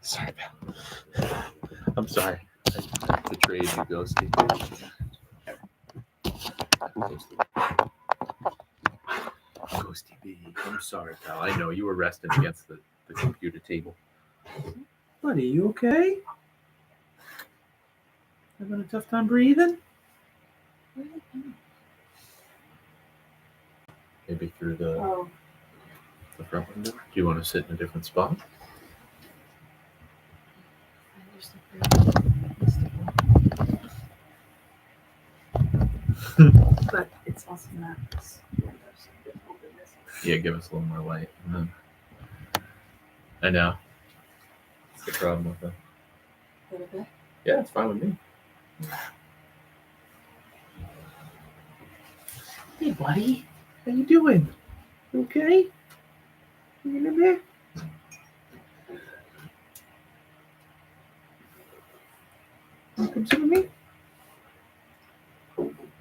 Sorry, pal. I'm sorry. I betrayed you, Ghosty. Ghosty B. I'm sorry, pal. I know you were resting against the computer table. Buddy, you okay? Having a tough time breathing? Maybe through the front window? Do you want to sit in a different spot? But it's also not this window, so I'm gonna open this up. Yeah, give us a little more light. I know. What's the problem with it? Okay. Yeah, it's fine with me. Hey, buddy. How you doing? You okay? You in there? You come sit with me?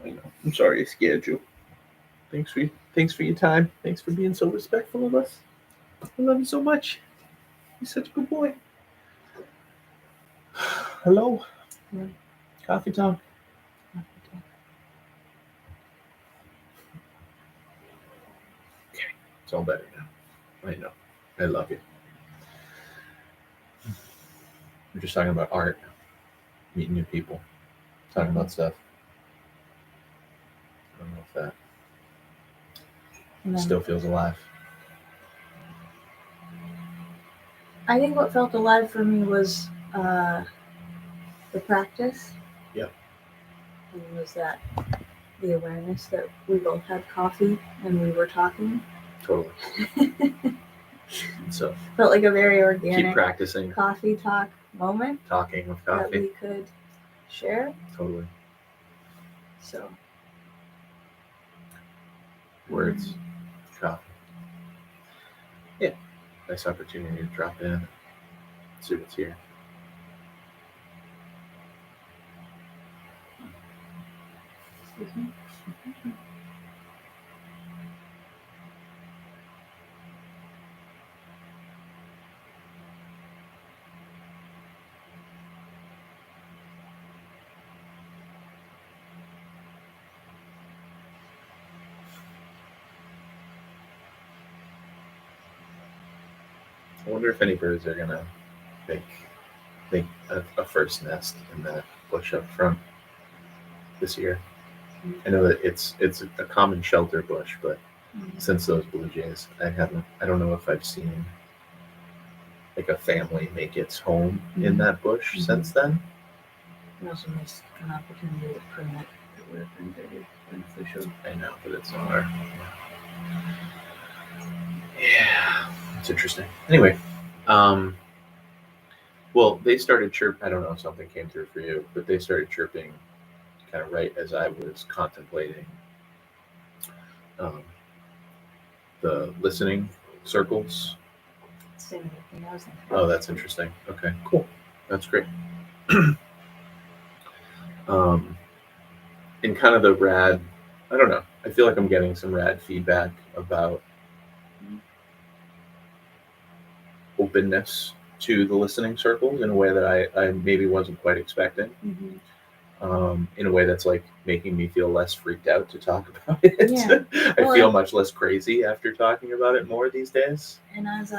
I know. I'm sorry I scared you. Thanks for your time. Thanks for being so respectful of us. I love you so much. You're such a good boy. Hello? Coffee time. Okay, it's all better now. I know. I love you. We're just talking about art, meeting new people, talking about stuff. I don't know if that still feels alive. I think what felt alive for me was the practice. Yeah. And was that the awareness that we both had coffee and we were talking. Totally. So felt like a very organic keep practicing coffee talk moment. Talking with coffee. That we could share. Totally. So words, coffee. Yeah. Nice opportunity to drop in, see what's here. Excuse me. I wonder if any birds are gonna make a first nest in that bush up front this year. I know that it's a common shelter bush, but since those blue jays, I don't know if I've seen like a family make its home in that bush since then. We also missed an opportunity to prune it. It would have been very beneficial. I know, but it's nowhere. Yeah, it's interesting. Anyway, well, they started I don't know if something came through for you, but they started chirping kind of right as I was contemplating the listening circles. Same thing I was thinking. Oh, that's interesting. Okay, cool. That's great. And kind of the rad, I don't know. I feel like I'm getting some rad feedback about openness to the listening circles in a way that I maybe wasn't quite expecting. In a way that's like making me feel less freaked out to talk about it. Yeah. I feel much less crazy after talking about it more these days. And because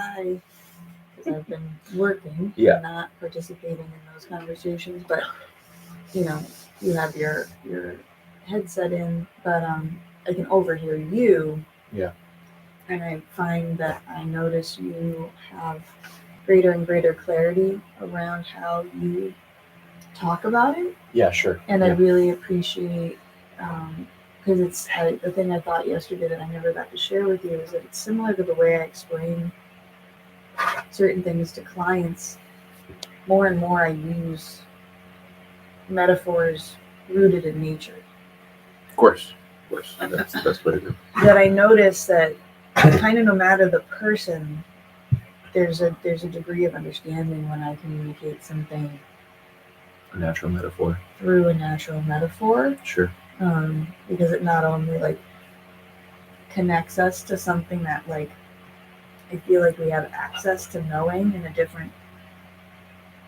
I've been working, Yeah, not participating in those conversations, but you have your headset in, but I can overhear you. Yeah. And I find that I notice you have greater and greater clarity around how you talk about it. Yeah, sure. And I really appreciate, because it's the thing I thought yesterday that I never got to share with you is that it's similar to the way I explain certain things to clients. More and more I use metaphors rooted in nature. Of course. That's the best way to do it. That I notice that kind of no matter the person, there's a degree of understanding when I communicate something. A natural metaphor. Through a natural metaphor. Sure. Because it not only like connects us to something that like I feel like we have access to knowing in a different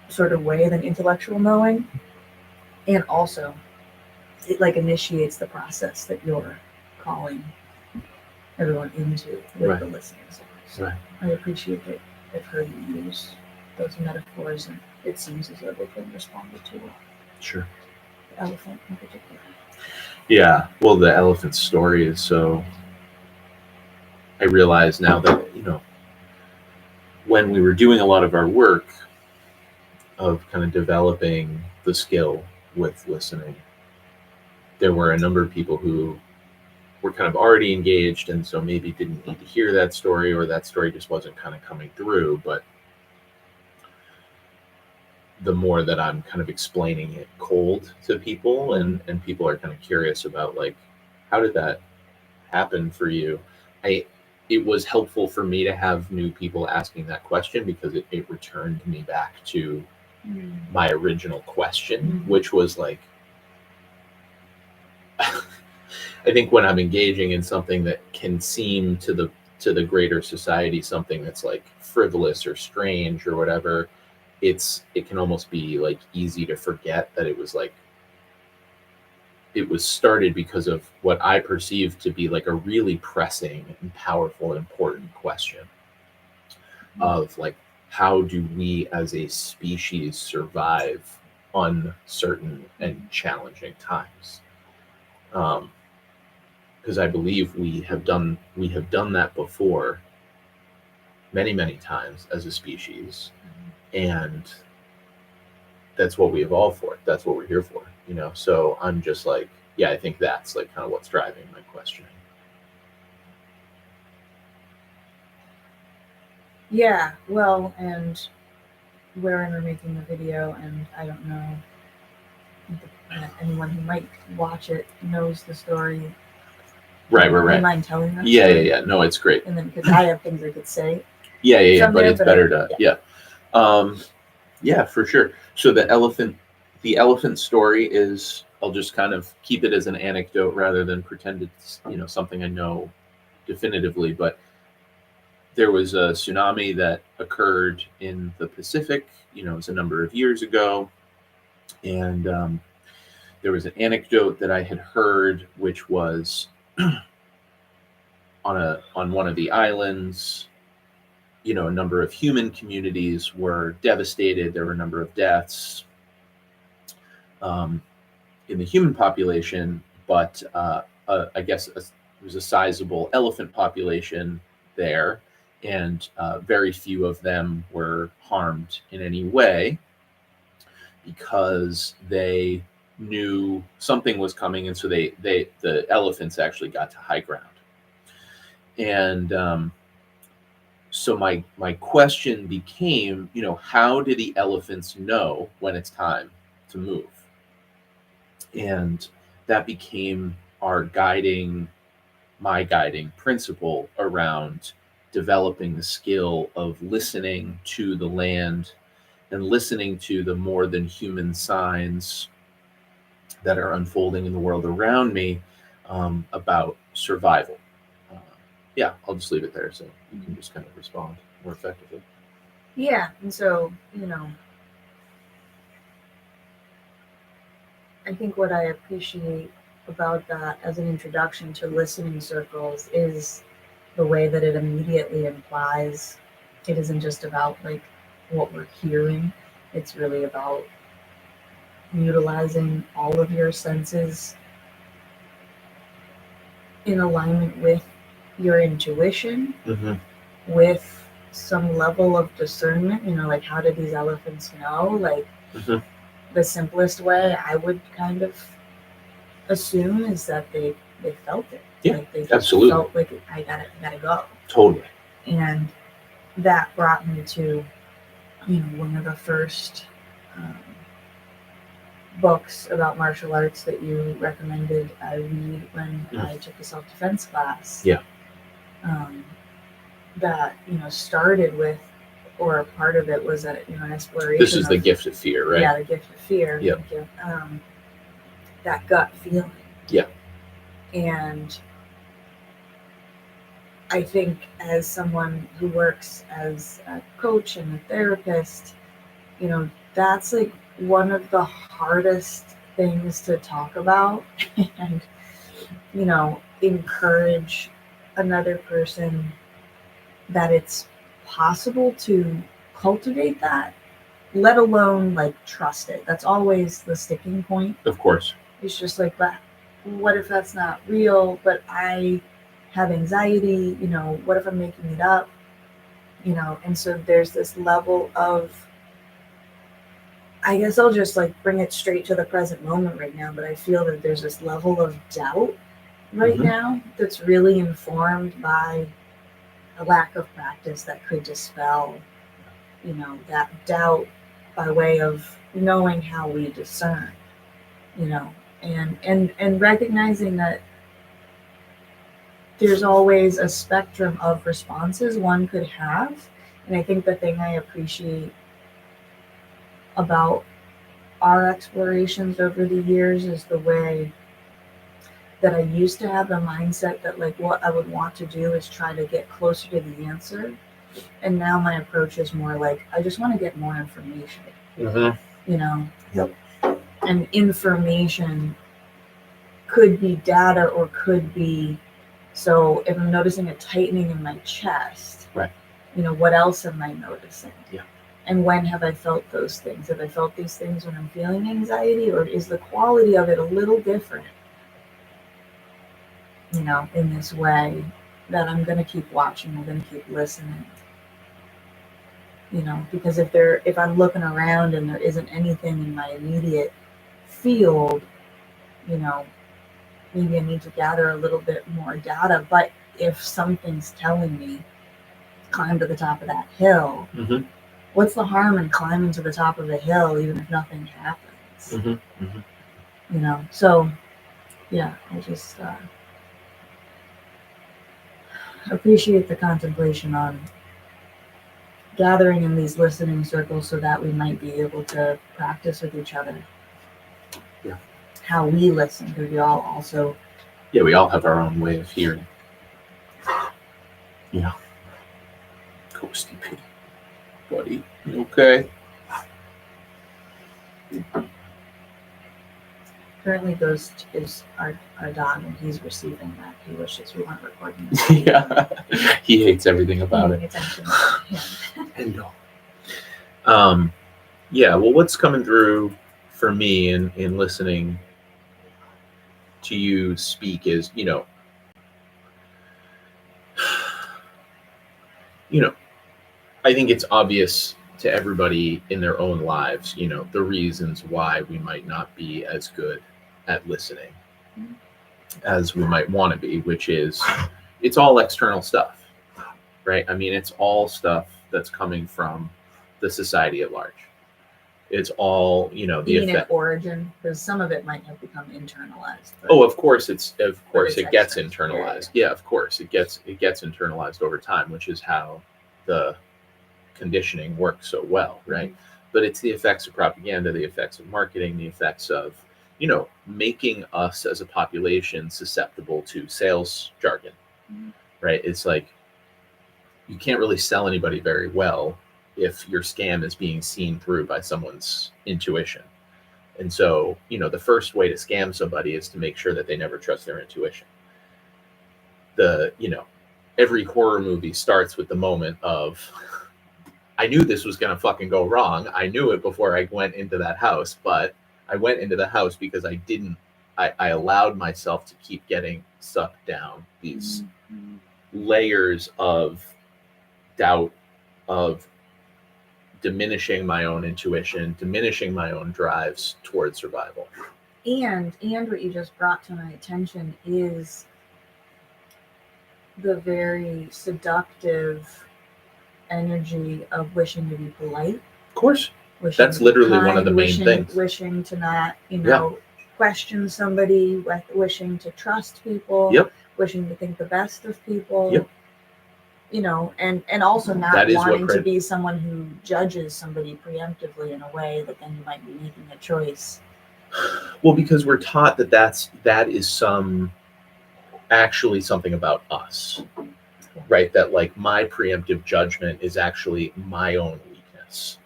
sort of way than intellectual knowing. And also, it like initiates the process that you're calling everyone into with Right. the listening. So Right. I appreciate that I've heard you use those metaphors, and it seems as though they've been responded to. Sure. The elephant in particular. Yeah. Well, the elephant story is so. I realize now that, when we were doing a lot of our work of kind of developing the skill with listening, there were a number of people who were kind of already engaged and so maybe didn't need to hear that story, or that story just wasn't kind of coming through. But the more that I'm kind of explaining it cold to people, and people are kind of curious about, like, how did that happen for you? It was helpful for me to have new people asking that question, because it returned me back to my original question, which was like, I think when I'm engaging in something that can seem to the greater society something that's like frivolous or strange or whatever, it can almost be like easy to forget that it was started because of what I perceive to be like a really pressing and powerful and important question of, like, how do we as a species survive uncertain and challenging times? Because I believe we have done that before many times as a species, and that's what we evolved for. That's what we're here for, So I'm just like, yeah, I think that's like kind of what's driving my questioning. Yeah, well, and wherein we're making the video, and I don't know anyone who might watch it knows the story. Right. Do you mind telling that story? Yeah. No, it's great. And then, because I have things I could say. Yeah. But it's better to, yeah, for sure. So the elephant story is, I'll just kind of keep it as an anecdote rather than pretend it's, something I know definitively. But there was a tsunami that occurred in the Pacific, it was a number of years ago. And there was an anecdote that I had heard, which was on one of the islands, a number of human communities were devastated. There were a number of deaths in the human population, but I guess there was a sizable elephant population there, and very few of them were harmed in any way, because they knew something was coming, and so the elephants actually got to high ground. And so my question became, how do the elephants know when it's time to move? And that became my guiding principle around developing the skill of listening to the land and listening to the more than human signs that are unfolding in the world around me, about survival. Yeah, I'll just leave it there so you can just kind of respond more effectively. Yeah, and so, I think what I appreciate about that as an introduction to listening circles is the way that it immediately implies it isn't just about like what we're hearing, it's really about utilizing all of your senses in alignment with your intuition, with some level of discernment. Like, how did these elephants know? Like, the simplest way I would kind of assume is that they felt it. Yeah, like they just absolutely felt like I gotta go. Totally. And that brought me to one of the first books about martial arts that you recommended I read when I took a self-defense class. Yeah. That started with, or part of it was an exploration. This is The Gift of Fear, right? Yeah, The Gift of Fear. Yep. Thank you. That gut feeling. Yeah. And I think as someone who works as a coach and a therapist, that's like one of the hardest things to talk about and, encourage another person that it's possible to cultivate that, let alone like trust it. That's always the sticking point. Of course. It's just like, but what if that's not real? But I have anxiety, what if I'm making it up? And so there's this level of, I guess I'll just like bring it straight to the present moment right now, but I feel that there's this level of doubt right now that's really informed by a lack of practice that could dispel, that doubt by way of knowing how we discern, and recognizing that there's always a spectrum of responses one could have. And I think the thing I appreciate about our explorations over the years is the way that I used to have the mindset that like what I would want to do is try to get closer to the answer. And now my approach is more like, I just want to get more information, Yep. And information could be data or could be, so if I'm noticing a tightening in my chest, right, what else am I noticing? Yeah. And when have I felt those things? Have I felt these things when I'm feeling anxiety, or is the quality of it a little different? In this way that I'm going to keep watching, I'm going to keep listening. Because if I'm looking around and there isn't anything in my immediate field, maybe I need to gather a little bit more data. But if something's telling me climb to the top of that hill, what's the harm in climbing to the top of a hill even if nothing happens? So yeah, I just appreciate the contemplation on gathering in these listening circles so that we might be able to practice with each other. Yeah. How we listen, because we all also. Yeah, we all have our own way of hearing. Yeah. Ghosty P. Buddy. You okay? Currently, Ghost is our dog, and he's receiving that. He wishes we weren't recording this. Yeah. He hates everything about it. Attention. And yeah, well, what's coming through for me in listening to you speak is, I think it's obvious to everybody in their own lives, the reasons why we might not be as good at listening as we might want to be, which is it's all external stuff, right? I mean, it's all stuff that's coming from the society at large. It's all, the Even effect. in origin, because some of it might have become internalized. Oh, of course, it gets internalized. Yeah, of course, it gets internalized over time, which is how the conditioning works so well, right? But it's the effects of propaganda, the effects of marketing, the effects of, making us as a population susceptible to sales jargon, right? It's like you can't really sell anybody very well if your scam is being seen through by someone's intuition. And so, the first way to scam somebody is to make sure that they never trust their intuition. Every horror movie starts with the moment of, I knew this was going to fucking go wrong. I knew it before I went into that house, but I went into the house because I allowed myself to keep getting sucked down these layers of doubt, of diminishing my own intuition, diminishing my own drives towards survival. And what you just brought to my attention is the very seductive energy of wishing to be polite. Of course. That's literally kind, one of the main things. Wishing to not, question somebody, wishing to trust people, wishing to think the best of people. And also not wanting to be someone who judges somebody preemptively in a way that then you might be making a choice. Well, because we're taught that is actually something about us. Yeah. right? That like my preemptive judgment is actually my own weakness,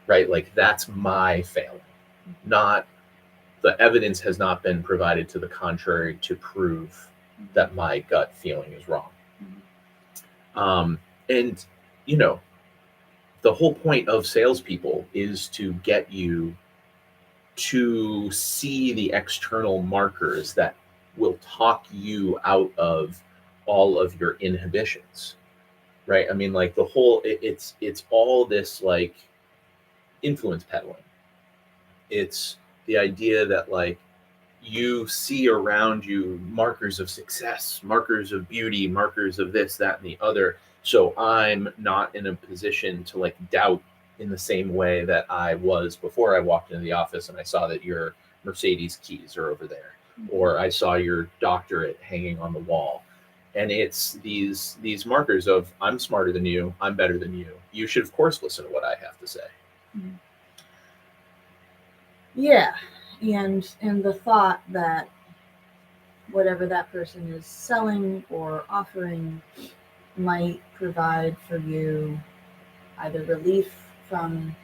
right? Like that's my failing, not the evidence has not been provided to the contrary to prove that my gut feeling is wrong. And you know, the whole point of salespeople is to get you to see the external markers that will talk you out of all of your inhibitions, right? I mean, like the whole it's all this like influence peddling. It's the idea that like you see around you markers of success, markers of beauty, markers of this, that, and the other. So I'm not in a position to like doubt in the same way that I was before I walked into the office and I saw that your Mercedes keys are over there, or I saw your doctorate hanging on the wall. And it's these markers of I'm smarter than you, I'm better than you. You should of course listen to what I have to say. Yeah, and the thought that whatever that person is selling or offering might provide for you either relief from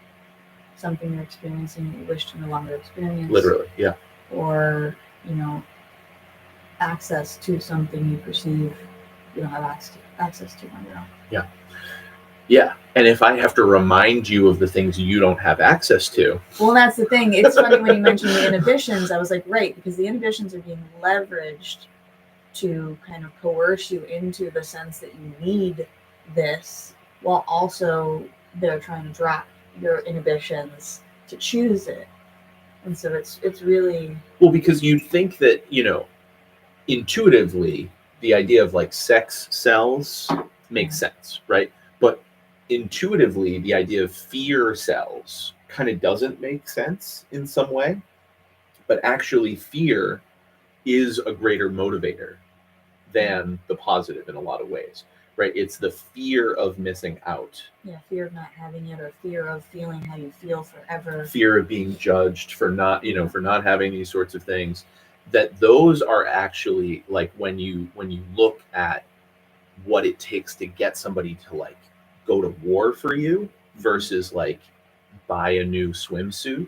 something you're experiencing that you wish to no longer experience, Literally, yeah. or access to something you perceive you don't have access to on your own. Yeah. Yeah. And if I have to remind you of the things you don't have access to. Well, that's the thing. It's funny when you mentioned the inhibitions, I was like, right, because the inhibitions are being leveraged to kind of coerce you into the sense that you need this, while also they're trying to drop your inhibitions to choose it. And so it's really Well, because you'd think that, intuitively, the idea of like sex sells makes sense, right? But intuitively, the idea of fear sells kind of doesn't make sense in some way. But actually, fear is a greater motivator than the positive in a lot of ways, right? It's the fear of missing out. Yeah, fear of not having it, or fear of feeling how you feel forever. Fear of being judged for not, for not having these sorts of things. That those are actually like when you look at what it takes to get somebody to like go to war for you versus like buy a new swimsuit,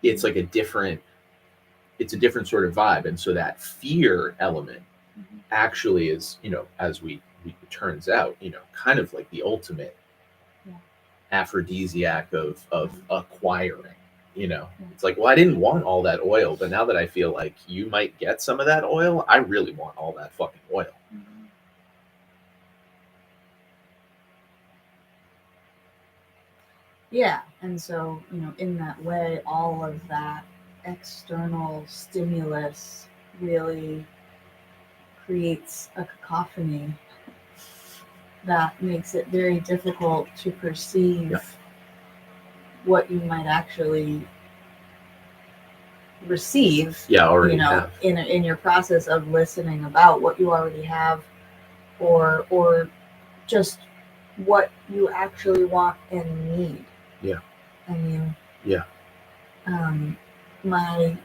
it's like it's a different sort of vibe. And so that fear element actually is, as it turns out, kind of like the ultimate aphrodisiac of acquiring. It's like, well, I didn't want all that oil, but now that I feel like you might get some of that oil, I really want all that fucking oil. Yeah, and so, in that way, all of that external stimulus really creates a cacophony that makes it very difficult to perceive what you might actually receive. Already have. in your process of listening about what you already have, or just what you actually want and need. Yeah. I mean, yeah. My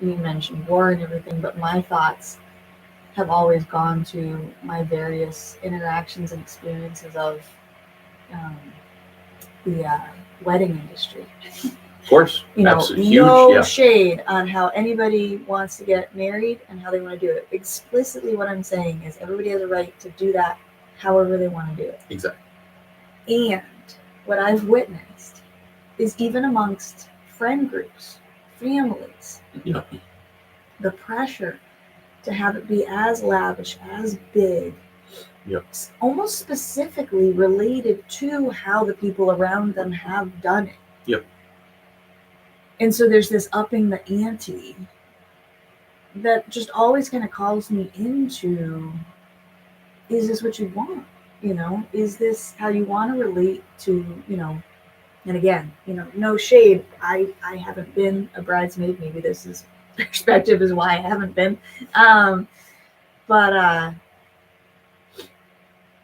you mentioned war and everything, but my thoughts have always gone to my various interactions and experiences of the wedding industry. Of course. No shade on how anybody wants to get married and how they want to do it. Explicitly what I'm saying is everybody has a right to do that however they want to do it. Exactly. And what I've witnessed is even amongst friend groups, families, the pressure to have it be as lavish, as big, almost specifically related to how the people around them have done it. Yep. And so there's this upping the ante that just always kind of calls me into, is this what you want? Is this how you want to relate to, and again, no shade. I haven't been a bridesmaid. Maybe this is perspective is why I haven't been. But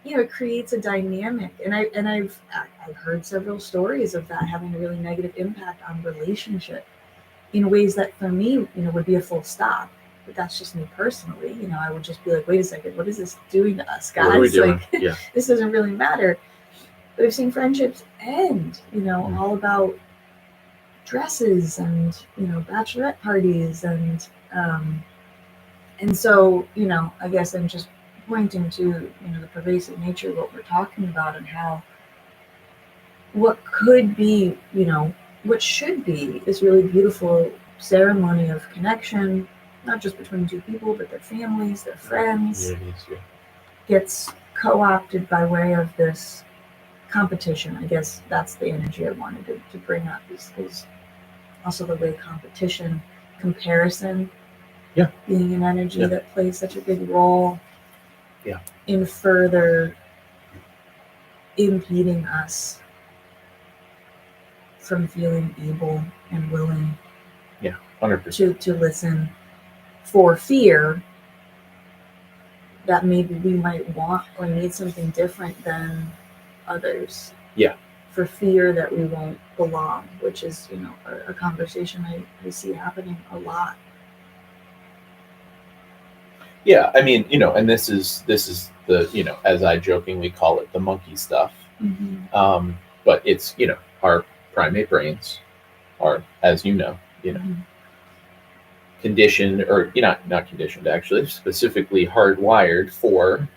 it creates a dynamic, and I've heard several stories of that having a really negative impact on relationship in ways that for me, would be a full stop. but that's just me personally. I would just be like, wait a second, what is this doing to us, guys? What are we doing? Like, Yeah. this doesn't really matter. But I've seen friendships end, all about dresses and, bachelorette parties and so, I guess I'm just pointing to, the pervasive nature of what we're talking about and how what could be, what should be this really beautiful ceremony of connection, not just between two people, but their families, their friends, gets co-opted by way of this competition. I guess that's the energy I wanted to bring up is also the way competition, comparison, being an energy that plays such a big role in further impeding us from feeling able and willing 100%. to listen for fear that maybe we might want or need something different than others. Yeah. For fear that we won't belong, which is, a conversation I see happening a lot. Yeah, I mean, and this is the, as I jokingly call it, the monkey stuff. Mm-hmm. But it's, our primate brains are, as Mm-hmm. conditioned, or not conditioned, actually, specifically hardwired for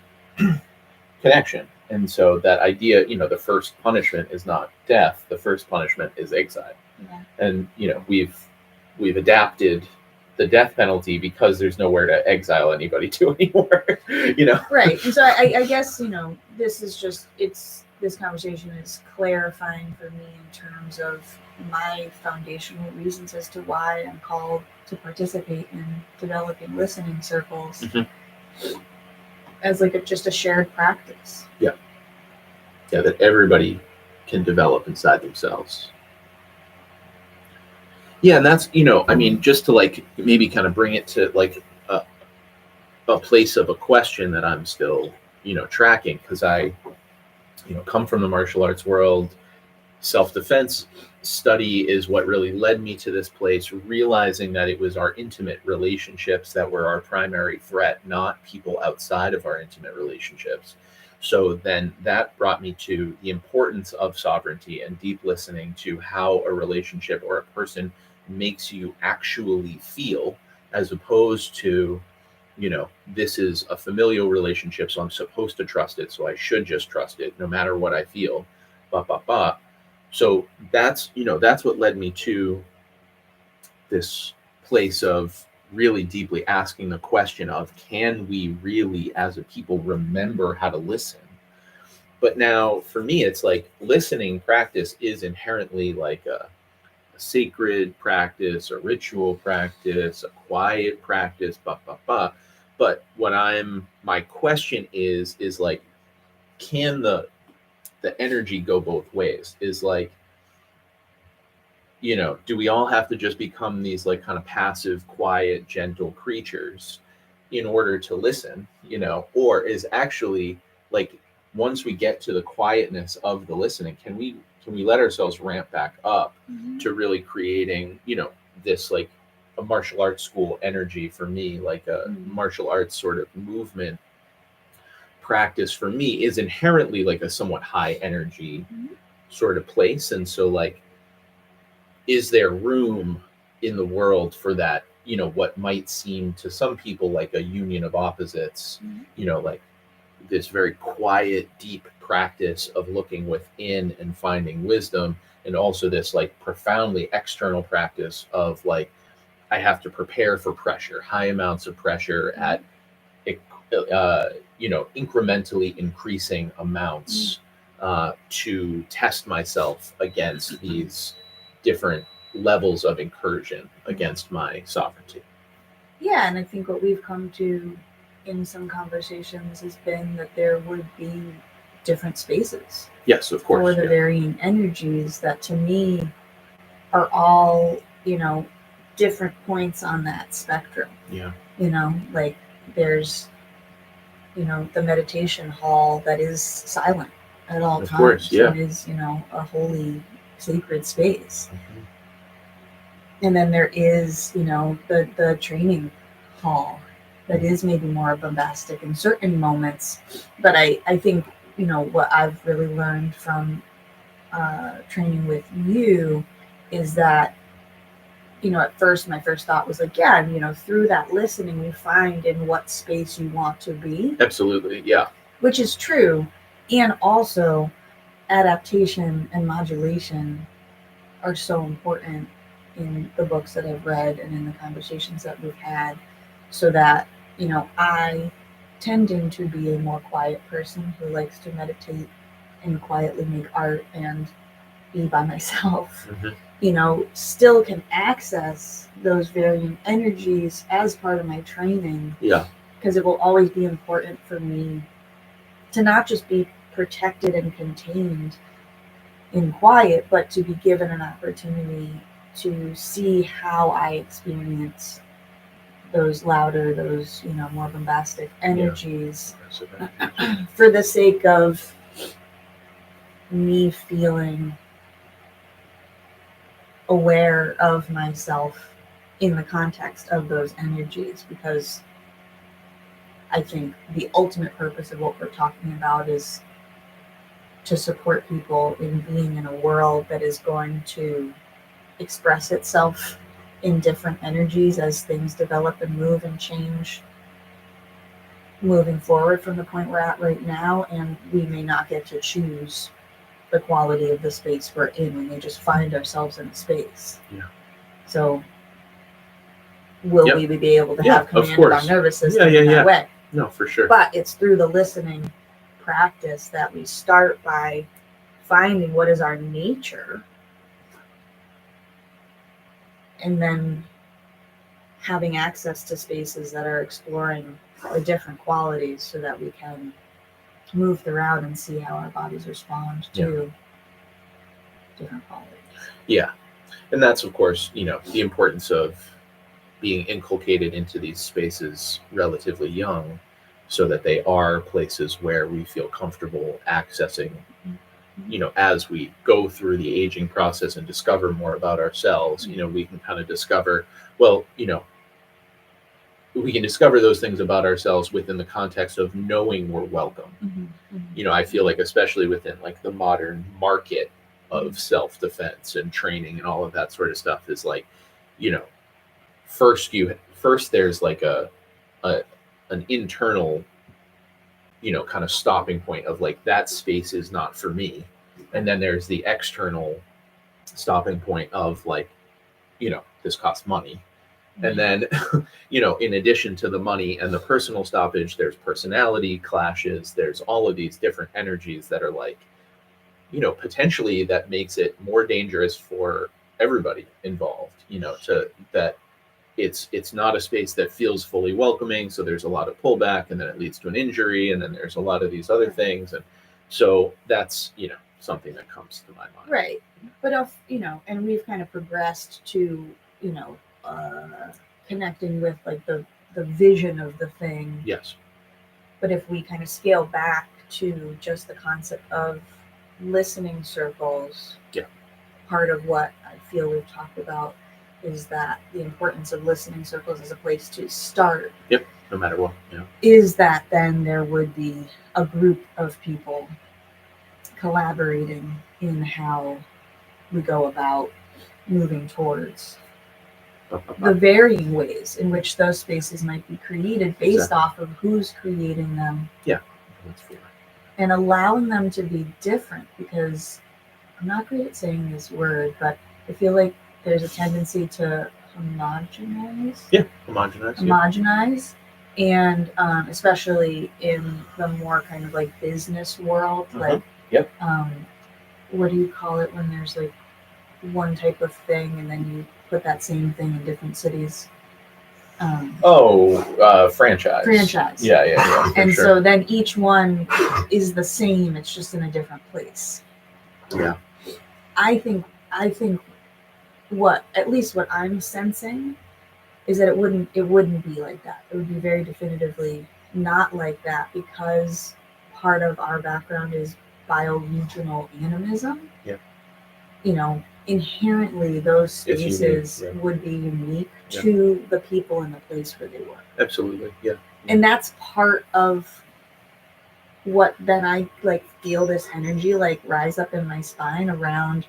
connection. And so that idea, the first punishment is not death. The first punishment is exile. Yeah. And we've adapted the death penalty because there's nowhere to exile anybody to anymore. Right. And so I guess this is just this conversation is clarifying for me in terms of my foundational reasons as to why I'm called to participate in developing listening circles. Mm-hmm. As like just a shared practice. Yeah, that everybody can develop inside themselves. Yeah, and that's, I mean, just to like maybe kind of bring it to like a place of a question that I'm still, tracking, because I, come from the martial arts world. Self-defense study is what really led me to this place, realizing that it was our intimate relationships that were our primary threat, not people outside of our intimate relationships. So then that brought me to the importance of sovereignty and deep listening to how a relationship or a person makes you actually feel, as opposed to, this is a familial relationship, so I'm supposed to trust it, so I should just trust it no matter what I feel. So that's what led me to this place of really deeply asking the question of, can we really as a people remember how to listen? But now for me, it's like listening practice is inherently like a sacred practice, a ritual practice, a quiet practice, But my question is like, can the energy go both ways? Is like, do we all have to just become these like kind of passive, quiet, gentle creatures in order to listen, or is actually like, once we get to the quietness of the listening, can we let ourselves ramp back up to really creating, this like a martial arts school energy for me, like a martial arts sort of movement practice for me is inherently like a somewhat high energy sort of place. And so like, is there room in the world for that, what might seem to some people like a union of opposites, like this very quiet, deep practice of looking within and finding wisdom, and also this like profoundly external practice of like, I have to prepare for pressure, high amounts of pressure at, incrementally increasing amounts to test myself against these different levels of incursion against my sovereignty. Yeah, and I think what we've come to in some conversations has been that there would be different spaces. Yes, of course. For the varying energies that to me are all, different points on that spectrum. Yeah. Like there's, the meditation hall that is silent at all times. Of course, yeah. It is, a holy, sacred space. And then there is, the training call that is maybe more bombastic in certain moments. But I think, what I've really learned from training with you is that, at first, my first thought was like, yeah, through that listening, you find in what space you want to be. Absolutely, yeah. Which is true. And also, adaptation and modulation are so important in the books that I've read and in the conversations that we've had, so that, I tending to be a more quiet person who likes to meditate and quietly make art and be by myself, still can access those varying energies as part of my training. Yeah. Because it will always be important for me to not just be protected and contained in quiet, but to be given an opportunity to see how I experience those louder, those, more bombastic energies, for the sake of me feeling aware of myself in the context of those energies. Because I think the ultimate purpose of what we're talking about is to support people in being in a world that is going to express itself in different energies as things develop and move and change moving forward from the point we're at right now. And we may not get to choose the quality of the space we're in. We may just find ourselves in a space. Yeah. So will we be able to have command of our nervous system in that way? No, for sure. But it's through the listening practice that we start by finding what is our nature, and then having access to spaces that are exploring the different qualities so that we can move throughout and see how our bodies respond to different qualities. Yeah. And that's, of course, the importance of being inculcated into these spaces relatively young, so that they are places where we feel comfortable accessing, as we go through the aging process and discover more about ourselves. We can kind of discover, we can discover those things about ourselves within the context of knowing we're welcome. I feel like, especially within like the modern market of self-defense and training and all of that sort of stuff, is like, first there's like an internal, kind of stopping point of like, that space is not for me. And then there's the external stopping point of like, this costs money. And then, in addition to the money and the personal stoppage, there's personality clashes. There's all of these different energies that are like, potentially that makes it more dangerous for everybody involved, to that it's not a space that feels fully welcoming. So there's a lot of pullback, and then it leads to an injury. And then there's a lot of these other things. And so that's, something that comes to my mind. Right. But if, and we've kind of progressed to, connecting with like the vision of the thing. Yes. But if we kind of scale back to just the concept of listening circles, part of what I feel we've talked about is that the importance of listening circles as a place to start. Yep. No matter what. Yeah. Is that then there would be a group of people collaborating in how we go about moving towards the varying ways in which those spaces might be created based off of who's creating them. Yeah, that's fair. And allowing them to be different, because I'm not great at saying this word, but I feel like there's a tendency to homogenize. Yeah, homogenize. And especially in the more kind of like business world, like, what do you call it when there's like one type of thing and then you put that same thing in different cities? Franchise. Yeah. And so then each one is the same, it's just in a different place. Yeah. I think at least what I'm sensing is that it wouldn't be like that. It would be very definitively not like that, because part of our background is bioregional animism. Yeah. inherently those It's unique, spaces yeah. would be unique Yeah. to the people in the place where they work. Absolutely, yeah. And that's part of what then I feel this energy rise up in my spine around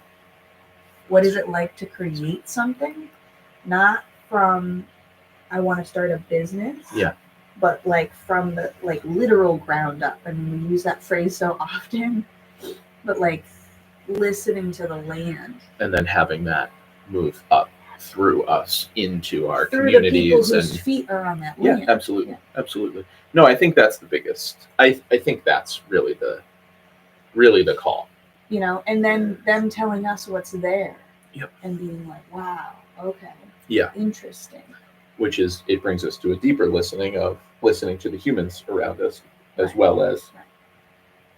what is it like to create something, not from I want to start a business, Yeah. but from the literal ground up. I mean, we use that phrase so often, but listening to the land And then having that move up through us into our through the people communities whose and feet are on that yeah, land. absolutely, absolutely. No, I think that's the biggest. I think that's really the call. And then them telling us what's there. Yep. And being like, wow, okay. Yeah. Interesting. Which is, it brings us to a deeper listening to the humans around us, as Right. well as Right.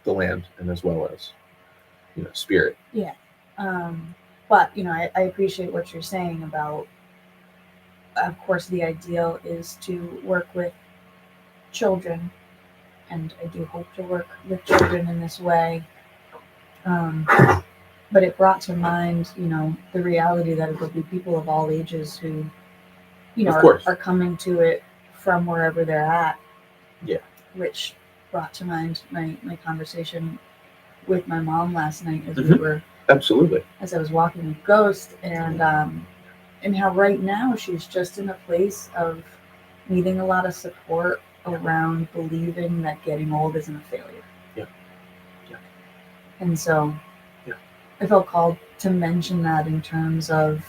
the land, and as well as spirit. Yeah. But I appreciate what you're saying about, of course, the ideal is to work with children, and I do hope to work with children in this way. But it brought to mind, the reality that it will be people of all ages who, are coming to it from wherever they're at. Yeah. Which brought to mind my conversation with my mom last night as Mm-hmm. we were absolutely as I was walking with Ghost, and how right now she's just in a place of needing a lot of support around believing that getting old isn't a failure. Yeah. Yeah. And so yeah. I felt called to mention that in terms of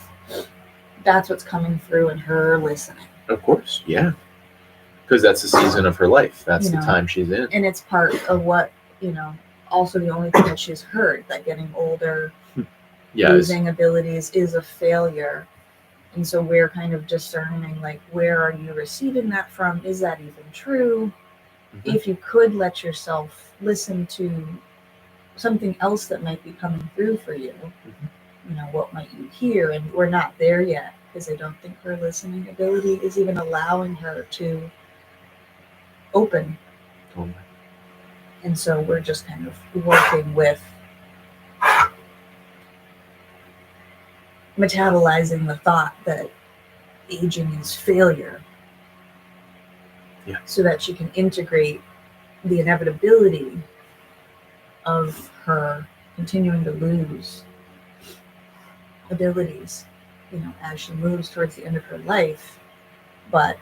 that's what's coming through in her listening. Of course, yeah. Because that's the season of her life. That's the time she's in. And it's part of what, also the only thing that she's heard, that getting older, losing abilities is a failure. And so we're kind of discerning, where are you receiving that from? Is that even true? Mm-hmm. If you could let yourself listen to something else that might be coming through for you, mm-hmm. What might you hear? And we're not there yet, because I don't think her listening ability is even allowing her to open. Totally. And so we're just kind of working with metabolizing the thought that aging is failure. Yeah. So that she can integrate the inevitability of her continuing to lose abilities, as she moves towards the end of her life, but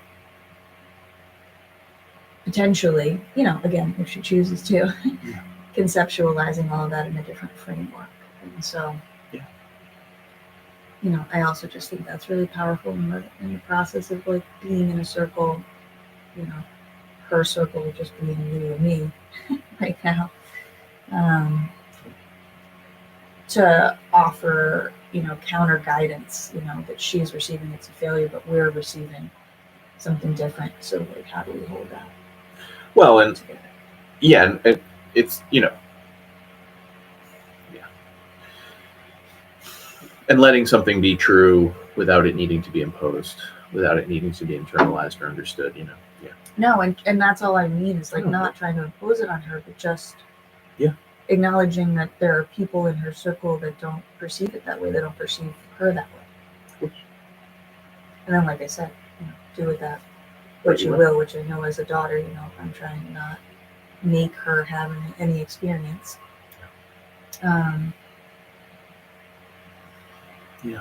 potentially, again, if she chooses to, conceptualizing all of that in a different framework. And so, I also just think that's really powerful in the process of being in a circle, her circle just being you and me right now, to offer, counter guidance, that she's receiving it's a failure, but we're receiving something different. So how do we hold that? Well, and together? Yeah, and it's, and letting something be true without it needing to be imposed, without it needing to be internalized or understood, Yeah. No, and that's all I mean is not trying to impose it on her, but just acknowledging that there are people in her circle that don't perceive it that way, that don't perceive her that way. Of course. And then, like I said, do with that what you will, which I know as a daughter, I'm trying to not make her have any experience.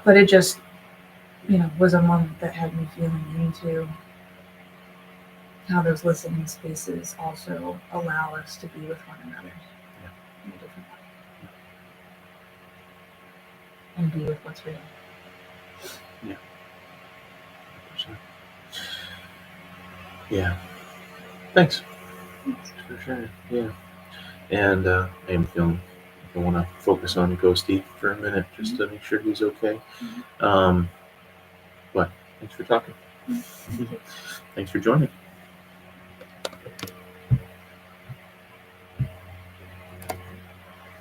But it just, was a moment that had me feeling into how those listening spaces also allow us to be with one another in a different way. And be with what's real. Yeah. 100%. Yeah. Thanks. For sure. Yeah. And I am feeling I want to focus on Ghosty for a minute just to make sure he's okay. But thanks for talking. Thanks for joining.